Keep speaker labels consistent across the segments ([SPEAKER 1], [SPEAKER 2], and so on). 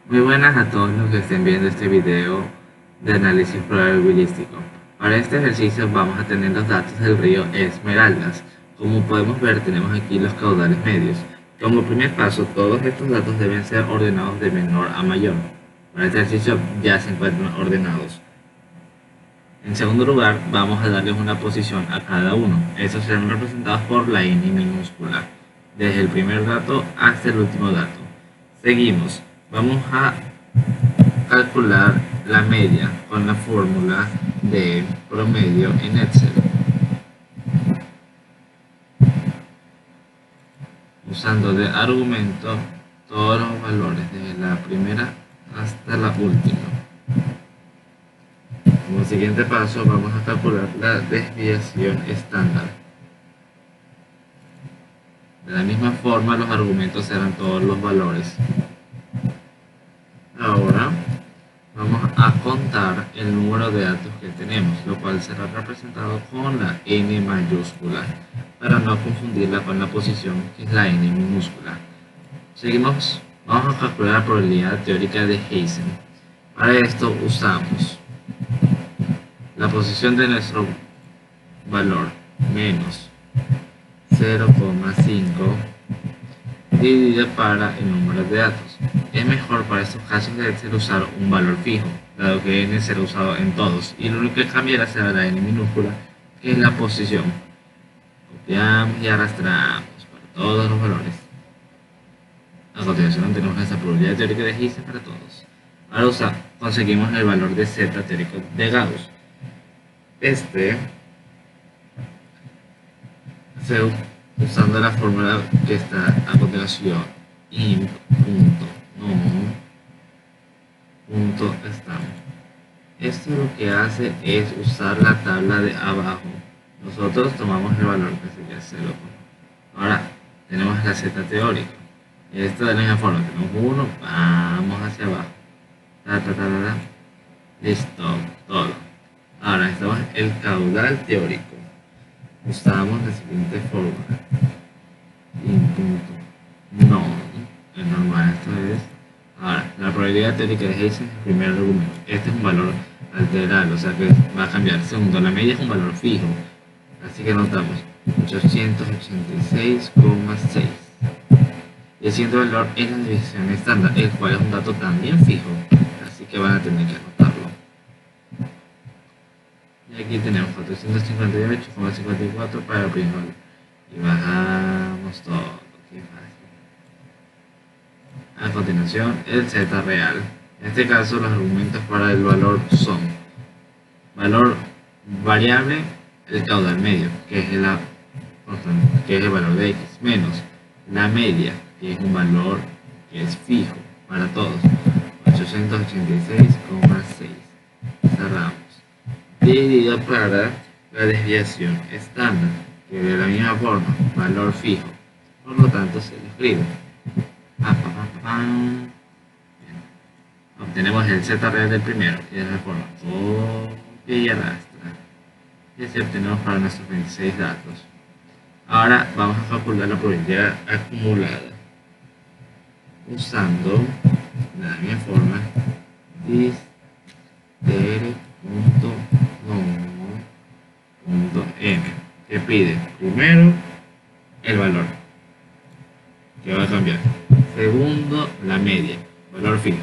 [SPEAKER 1] Muy buenas a todos los que estén viendo este video de análisis probabilístico. Para este ejercicio vamos a tener los datos del río Esmeraldas. Como podemos ver, tenemos aquí los caudales medios. Como primer paso, todos estos datos deben ser ordenados de menor a mayor. Para este ejercicio ya se encuentran ordenados. En segundo lugar, vamos a darles una posición a cada uno. Estos serán representados por la n minúscula, desde el primer dato hasta el último dato. Seguimos. Vamos a calcular la media con la fórmula de promedio en Excel, usando de argumento todos los valores desde la primera hasta la última. Como siguiente paso vamos a calcular la desviación estándar. De la misma forma los argumentos serán todos los valores. Ahora vamos a contar el número de datos que tenemos, lo cual será representado con la n mayúscula, para no confundirla con la posición que es la n minúscula. Seguimos, vamos a calcular la probabilidad teórica de Heysen. Para esto usamos la posición de nuestro valor menos 0,5 dividido para el número de datos. Es mejor para estos casos de Excel usar un valor fijo, dado que n será usado en todos, y lo único que cambiará será la n minúscula, que es la posición. Copiamos y arrastramos para todos los valores. A continuación tenemos nuestra probabilidad teórica de Heysen para todos. Ahora conseguimos el valor de z teórico de Gauss. Usando la fórmula que está a continuación, imp.no.stam. Esto lo que hace es usar la tabla de abajo. Nosotros tomamos el valor que sería 0. Ahora tenemos la z teórica. Esto de la misma forma, tenemos 1, vamos hacia abajo. Listo, todo. Ahora necesitamos el caudal teórico. Usamos la siguiente fórmula. No, es normal, esto es. Ahora, la probabilidad teórica de Heysen es el primer argumento. Este es un valor alterado, o sea que va a cambiar. Segundo, la media es un valor fijo, así que notamos 886,6. Y el siguiente valor es la desviación estándar, el cual es un dato también fijo, así que van a tener que anotarlo. Y aquí tenemos 458,54 para el primer. Y bajamos todo. Qué fácil. A continuación, el z real. En este caso, los argumentos para el valor son valor variable, el caudal medio, que es el valor de x, menos la media, que es un valor que es fijo para todos, 886,6. Cerramos. Dividido para la desviación estándar, que de la misma forma, valor fijo, por lo tanto se lo escribe. Obtenemos el z real del primero y de la forma copia y arrastra, y así obtenemos para nuestros 26 datos. Ahora vamos a calcular la probabilidad acumulada usando de la misma forma distere.no.n, que pide primero el valor que va a cambiar, segundo la media, valor fijo,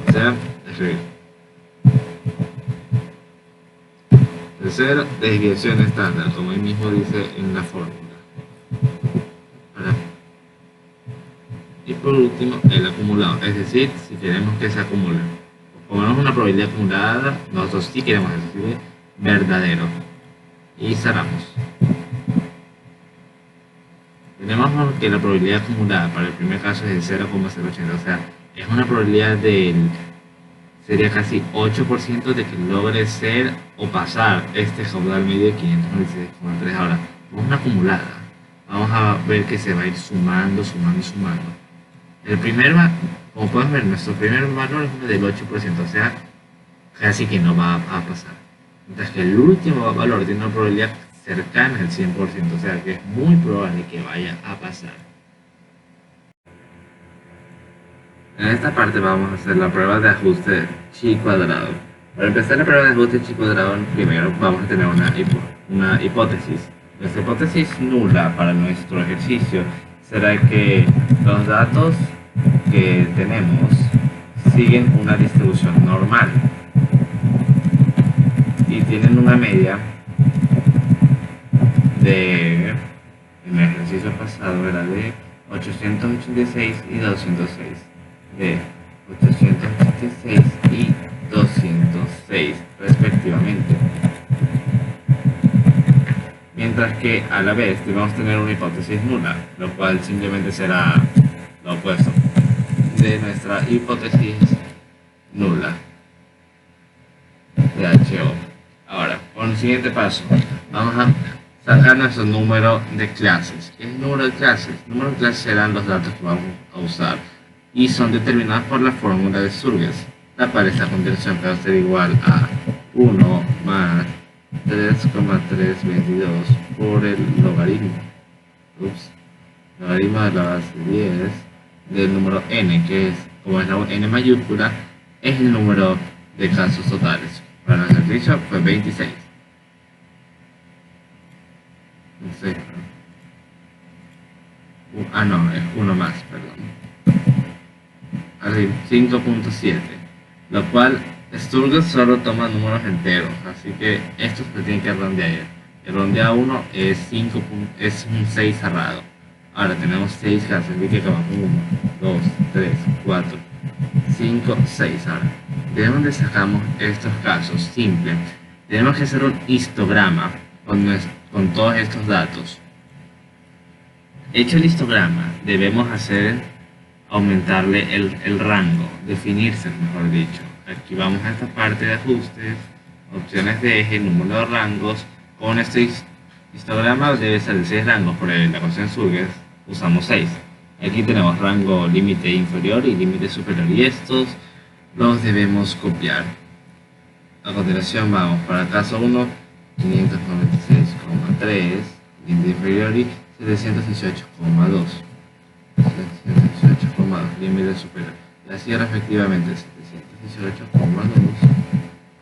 [SPEAKER 1] o sea, escribir. Tercero, desviación estándar, como él mismo dice en la fórmula. Y por último, el acumulado, es decir, si queremos que se acumule. Como no es una probabilidad acumulada, nosotros sí queremos decir verdadero. Y cerramos. Tenemos que la probabilidad acumulada para el primer caso es de 0,080, o sea, es una probabilidad sería casi 8% de que logre ser o pasar este caudal medio de 596,3. Ahora, es una acumulada. Vamos a ver que se va a ir sumando. El primer, como pueden ver, nuestro primer valor es uno del 8%, o sea, casi que no va a pasar. Mientras que el último valor tiene una probabilidad cercana al 100%, o sea que es muy probable que vaya a pasar. En esta parte vamos a hacer la prueba de ajuste chi cuadrado. Para empezar la prueba de ajuste chi cuadrado, primero vamos a tener una hipótesis. Nuestra hipótesis nula para nuestro ejercicio será que los datos que tenemos siguen una distribución normal y tienen una media de, en el ejercicio pasado era de 886 y 206, de 886 y 206 respectivamente. Mientras que a la vez debemos tener una hipótesis nula, lo cual simplemente será lo opuesto de nuestra hipótesis nula de HO. Ahora, con el siguiente paso, vamos a sacar nuestro número de clases. ¿Qué es el número de clases? El número de clases serán los datos que vamos a usar y son determinados por la fórmula de Surges, la cual a continuación va a ser igual a 1 más 3,322 por el logaritmo. Logaritmo de la base 10 del número n, que es, como es la n mayúscula, es el número de casos totales. Para nuestro ejercicio fue 26. No, es uno más, perdón. 5.7, lo cual Sturges solo toma números enteros, así que esto se tiene que redondear. El redondeo a 1 es 5, es un 6 cerrado. Ahora tenemos 6 casos, así que acabamos 1, 2, 3, 4, 5, 6. Ahora, ¿de dónde sacamos estos casos? Simple. Tenemos que hacer un histograma con todos estos datos. Hecho el histograma, debemos aumentarle el rango, definirse, mejor dicho. Aquí vamos a esta parte de ajustes, opciones de eje, número de rangos. Con este histograma debe ser de 6 rangos, por la ecuación Surges usamos 6. Aquí tenemos rango límite inferior y límite superior, y estos los debemos copiar. A continuación vamos para el caso 1, 596,3, límite inferior, y 718,2. 718,2, límite superior. Y así respectivamente 718,2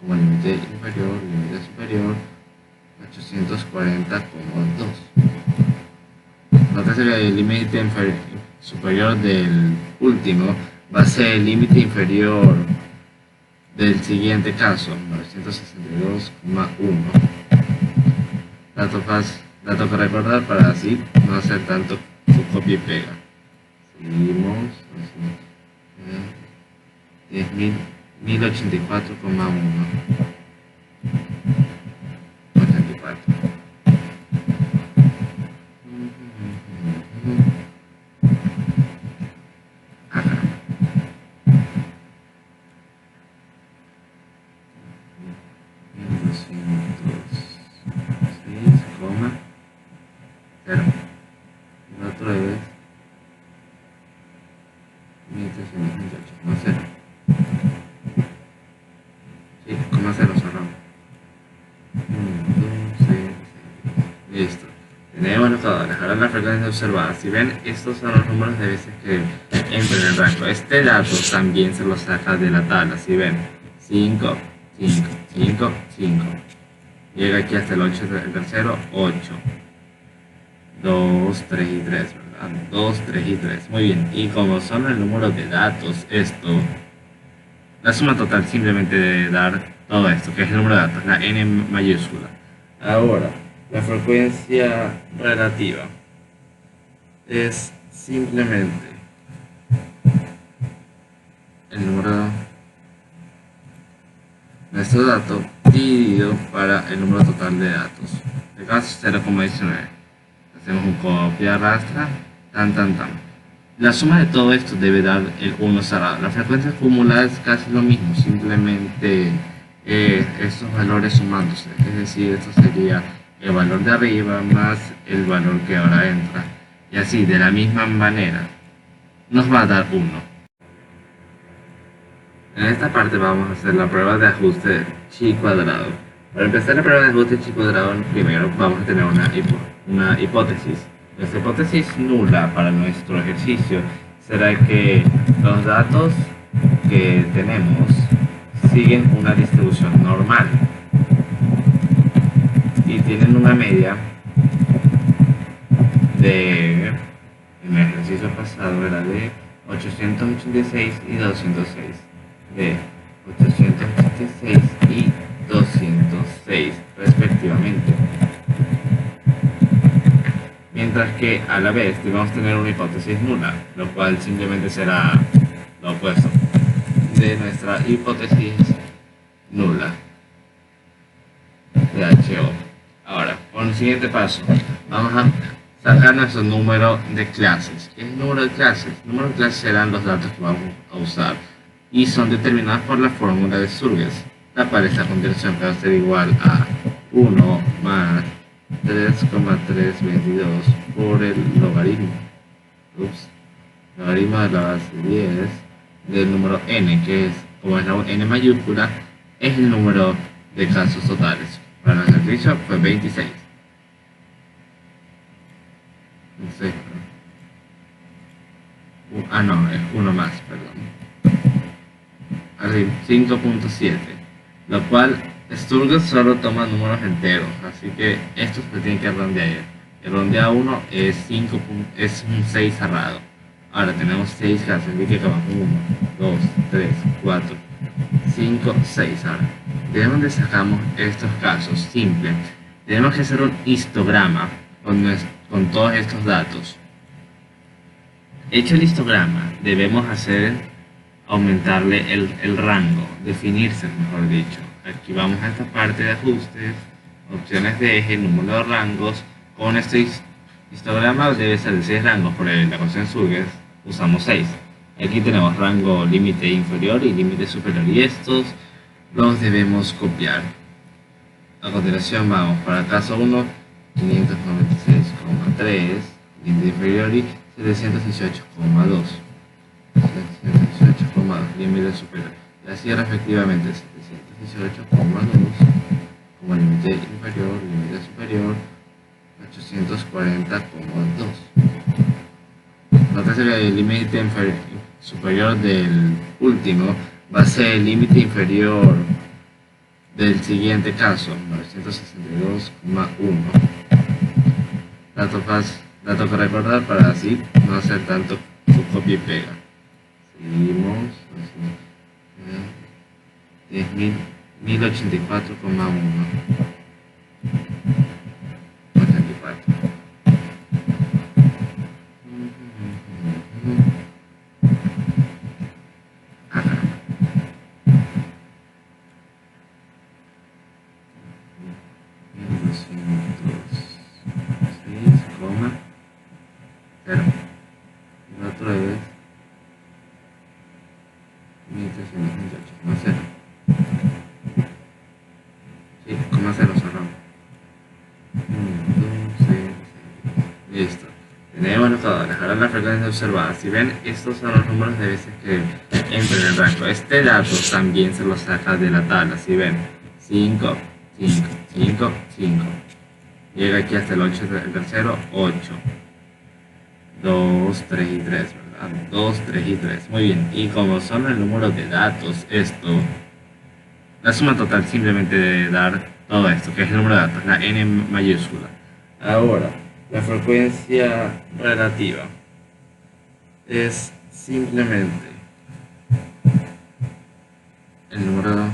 [SPEAKER 1] como límite inferior, límite superior, 840,2. Nótese que el límite superior del último va a ser el límite inferior del siguiente caso, 962,1. Dato que recordar para así no hacer tanto copia y pega. Seguimos. 1084,1. 84. Acá. 1206,0. El otro es 1328,0. Sí, coma 0 cerramos. 1, 2, 6, 6. Listo. Tenemos los datos. Ahora la frecuencia observada. Si ven, estos son los números de veces que entran en el rango. Este dato también se lo saca de la tabla. Si ven, 5, 5, 5, 5. Llega aquí hasta el 8, el tercero, 8. 2, 3 y 3, ¿verdad? 2, 3 y 3. Muy bien. Y como son el número de datos, la suma total simplemente de dar todo esto, que es el número de datos, la n mayúscula. Ahora, la frecuencia relativa es simplemente el número de nuestro dato dividido para el número total de datos. En caso 0,19. Hacemos un copia, arrastra, tan. La suma de todo esto debe dar el 1 cerrado. La frecuencia acumulada es casi lo mismo, simplemente estos valores sumándose. Es decir, esto sería el valor de arriba más el valor que ahora entra. Y así, de la misma manera, nos va a dar 1. En esta parte vamos a hacer la prueba de ajuste chi cuadrado. Para empezar la prueba de ajuste chi cuadrado, primero vamos a tener una hipótesis. Nuestra hipótesis nula para nuestro ejercicio será que los datos que tenemos siguen una distribución normal y tienen una media de, en el ejercicio pasado era de 886 y 206, de 886 y 206 respectivamente. Mientras que a la vez debemos tener una hipótesis nula, lo cual simplemente será lo opuesto de nuestra hipótesis nula de HO. Ahora, con el siguiente paso, vamos a sacar nuestro número de clases. ¿Qué es el número de clases? El número de clases serán los datos que vamos a usar y son determinados por la fórmula de Surges, la cual esta continuación va a ser igual a 1 más 3,322 por el logaritmo. Logaritmo de la base 10 del número n, que es, como es la n mayúscula, es el número de casos totales. Para el ejercicio fue 26. Entonces, no, es uno más, perdón. Arriba, 5.7, lo cual Sturges solo toma números enteros, así que esto se tiene que redondear. El redondea 1 es 5, es un 6 cerrado. Ahora tenemos 6 casos, así que acabamos 1, 2, 3, 4, 5, 6. Ahora, ¿de dónde sacamos estos casos? Simple. Tenemos que hacer un histograma con todos estos datos. Hecho el histograma, debemos aumentarle el rango, definirse, mejor dicho. Aquí vamos a esta parte de ajustes, opciones de eje, número de rangos. Con este histograma debe ser de 6 rangos, por la ecuación Surges usamos 6. Aquí tenemos rango límite inferior y límite superior, y estos los debemos copiar. A continuación vamos para el caso 1, 596,3, límite inferior, y 718,2, 718,2, límite superior, y así respectivamente 718,2 como límite inferior, límite superior, 840,2. Nótese que el límite superior del último va a ser el límite inferior del siguiente caso, 962,1. Dato que recordar para así no hacer tanto copia y pega. Seguimos. 1084,1. 84. La otra vez 1328,0. Sí, coma 0 cerramos. 1, 2, 6, listo. Tenemos los dólares. Ahora la frecuencia observada. Si ven, estos son los números de veces que entran en el rango. Este dato también se lo saca de la tabla. Si ven, 5, 5, 5, 5. Llega aquí hasta el 8, el tercero, 8. 2, 3 y 3, ¿verdad? 2, 3 y 3. Muy bien. Y como son el número de datos, la suma total simplemente de dar todo esto, que es el número de datos, la n mayúscula. Ahora, la frecuencia relativa es simplemente el número de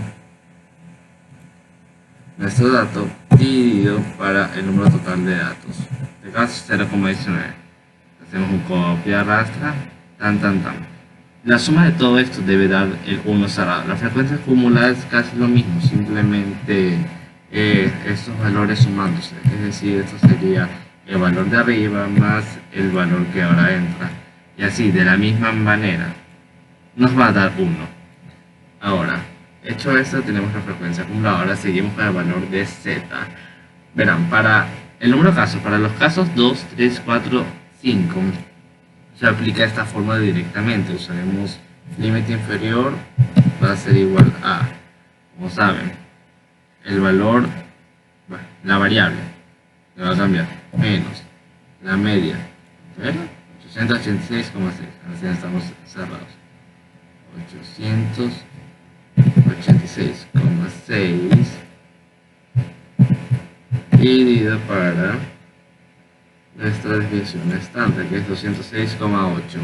[SPEAKER 1] nuestro dato dividido para el número total de datos. En este caso, 0,19. Hacemos un copia, arrastra, tan. La suma de todo esto debe dar el 1 cerrado. La frecuencia acumulada es casi lo mismo, simplemente estos valores sumándose. Es decir, esto sería el valor de arriba más el valor que ahora entra. Y así, de la misma manera, nos va a dar 1. Ahora, hecho esto, tenemos la frecuencia acumulada. Ahora seguimos con el valor de z. Verán, para el número de casos, para los casos 2, 3, 4, 5, se aplica esta fórmula directamente. Usaremos límite inferior va a ser igual a, como saben, el valor, la variable le va a cambiar, menos la media, ¿verdad? 886,6. Así estamos cerrados. 886,6 dividido para nuestra desviación estándar, que es 206,8.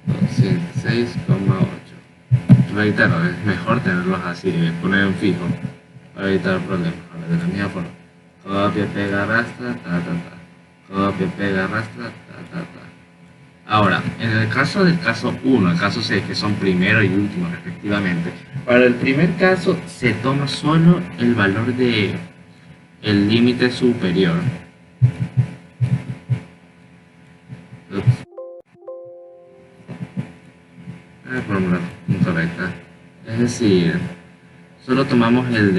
[SPEAKER 1] 206,8. Reitero, es mejor tenerlos así, poner en fijo para evitar problemas. Ahora, de la misma forma, copia, pega, arrastra, copia, pega, arrastra, Ahora, en el caso del caso 1, el caso 6, que son primero y último respectivamente, para el primer caso se toma solo el valor de el límite superior. Fórmula incorrecta. Es decir, solo tomamos el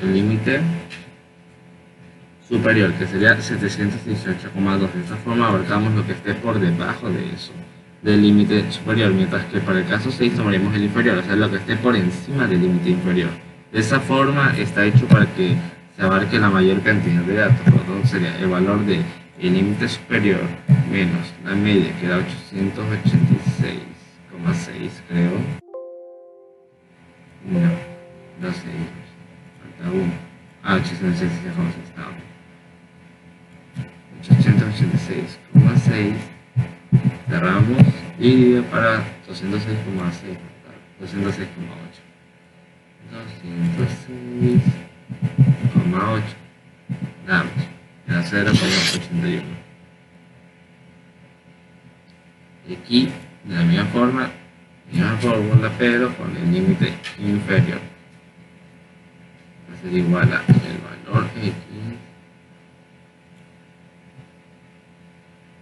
[SPEAKER 1] límite superior, que sería 718,2. De esta forma abarcamos lo que esté por debajo de eso, del límite superior, mientras que para el caso 6 tomaremos el inferior, o sea, lo que esté por encima del límite inferior. De esa forma está hecho para que se abarque la mayor cantidad de datos. Por lo tanto, sería el valor del límite superior menos la media, que era 886,6, creo. No, 12, falta 1. 886,6, está. 886,6 cerramos y dividido para 206,6, 206,8. 206,8 damos, era 0,81. Y aquí, de la misma forma, misma fórmula, pero con el límite inferior. Va a ser igual a el valor X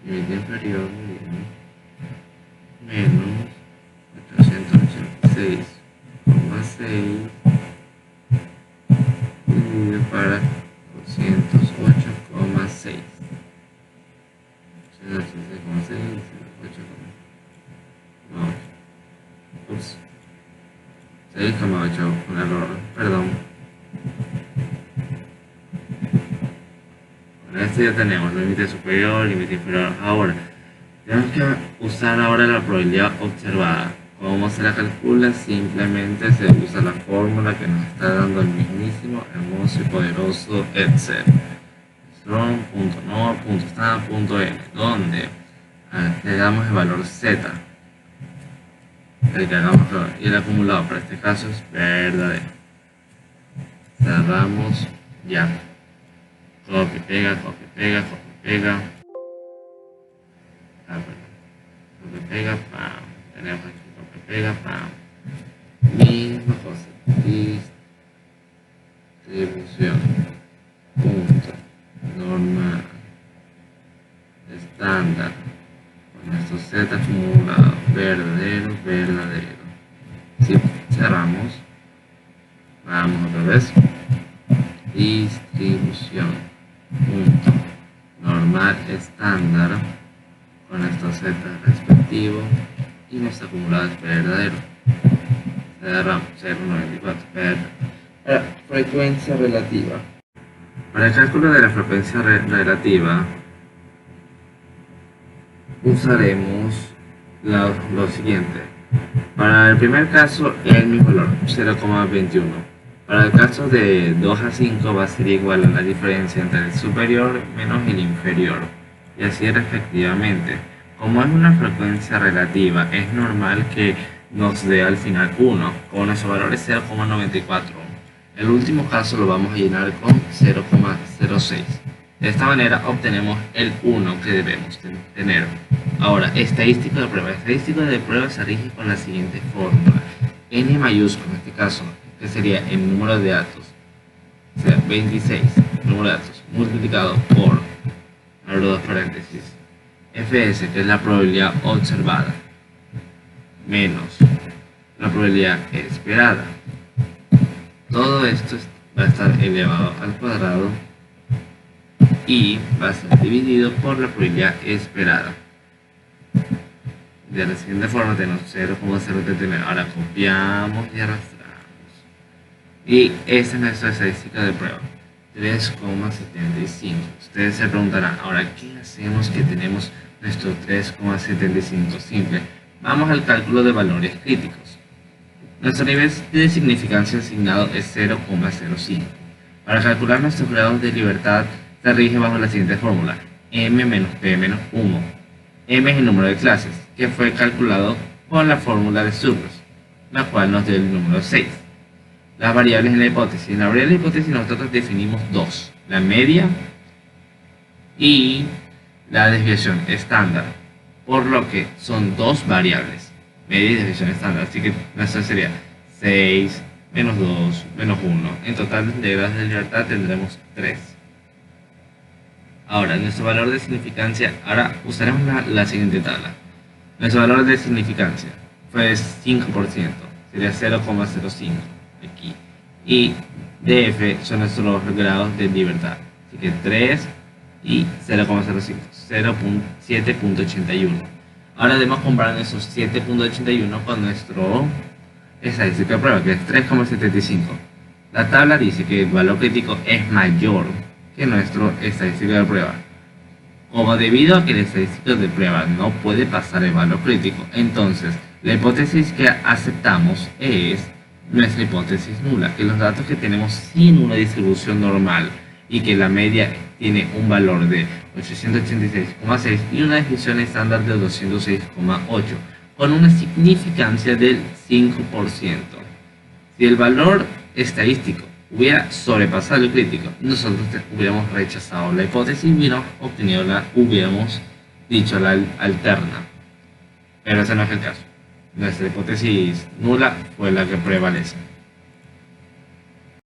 [SPEAKER 1] límite inferior menos 886,6 dividido para 208,6. 286,6, 8,8. Ups. 6,8, un error, perdón. Con esto ya tenemos límite superior, límite inferior. Ahora, tenemos que usar ahora la probabilidad observada. ¿Cómo se la calcula? Simplemente se usa la fórmula que nos está dando el mismísimo, hermoso y poderoso Excel. Strong.nor.stand.n, donde le damos el valor Z, el que hagamos, y el acumulado para este caso es verdadero. Cerramos ya. Copia, pega, copia, pega, copia, pega. Copia, pega, pam. Tenemos aquí copia, pega, pam. Misma cosa. Distribución. Punto. Normal. Estándar. Con estos Z acumulados. Verdadero, verdadero. Si cerramos. Vamos otra vez. Distribución. Punto. Normal estándar. Con estos Z respectivos. Y nuestro acumulado es verdadero. Cerramos 0,94. Frecuencia relativa. Para el cálculo de la frecuencia relativa usaremos lo siguiente. Para el primer caso el mismo valor, 0,21. Para el caso de 2 a 5 va a ser igual a la diferencia entre el superior menos el inferior, y así respectivamente. Como es una frecuencia relativa, es normal que nos dé al final 1, con nuestro valor es 0,94. El último caso lo vamos a llenar con 0,06. De esta manera obtenemos el 1 que debemos tener. Ahora, estadístico de prueba. Estadístico de prueba se rige con la siguiente fórmula. N mayúsculo, en este caso, que sería el número de datos, o sea, 26, número de datos, multiplicado por, abro dos paréntesis, Fs, que es la probabilidad observada, menos la probabilidad esperada. Todo esto va a estar elevado al cuadrado y va a ser dividido por la probabilidad esperada. De la siguiente forma tenemos 0,039. Ahora copiamos y arrastramos. Y esa es nuestra estadística de prueba. 3,75. Ustedes se preguntarán, ahora, ¿qué hacemos que tenemos nuestro 3,75? Simple. Vamos al cálculo de valores críticos. Nuestro nivel de significancia asignado es 0,05. Para calcular nuestros grados de libertad se rige bajo la siguiente fórmula: m menos p menos 1. M es el número de clases, que fue calculado con la fórmula de Surros, la cual nos dio el número 6. Las variables en la hipótesis. En la variable de la hipótesis nosotros definimos dos: la media y la desviación estándar, por lo que son dos variables, media y desviación estándar. Así que nuestra sería 6 menos 2 menos 1. En total de grados de libertad tendremos 3. Ahora, nuestro valor de significancia, ahora usaremos la siguiente tabla. Nuestro valor de significancia fue 5%, sería 0,05 aquí. Y DF son nuestros grados de libertad, así que 3 y 0,05, 7.81. Ahora debemos comparar esos 7.81 con nuestro estadística de prueba, que es 3,75. La tabla dice que el valor crítico es mayor que nuestro estadístico de prueba. Como debido a que el estadístico de prueba no puede pasar el valor crítico, entonces la hipótesis que aceptamos es nuestra hipótesis nula, que los datos que tenemos sin una distribución normal y que la media tiene un valor de 886,6 y una desviación estándar de 206,8 con una significancia del 5%. Si el valor estadístico hubiera sobrepasado el crítico, nosotros hubiéramos rechazado la hipótesis y hubiéramos dicho la alterna. Pero ese no es el caso. Nuestra hipótesis nula fue la que prevalece.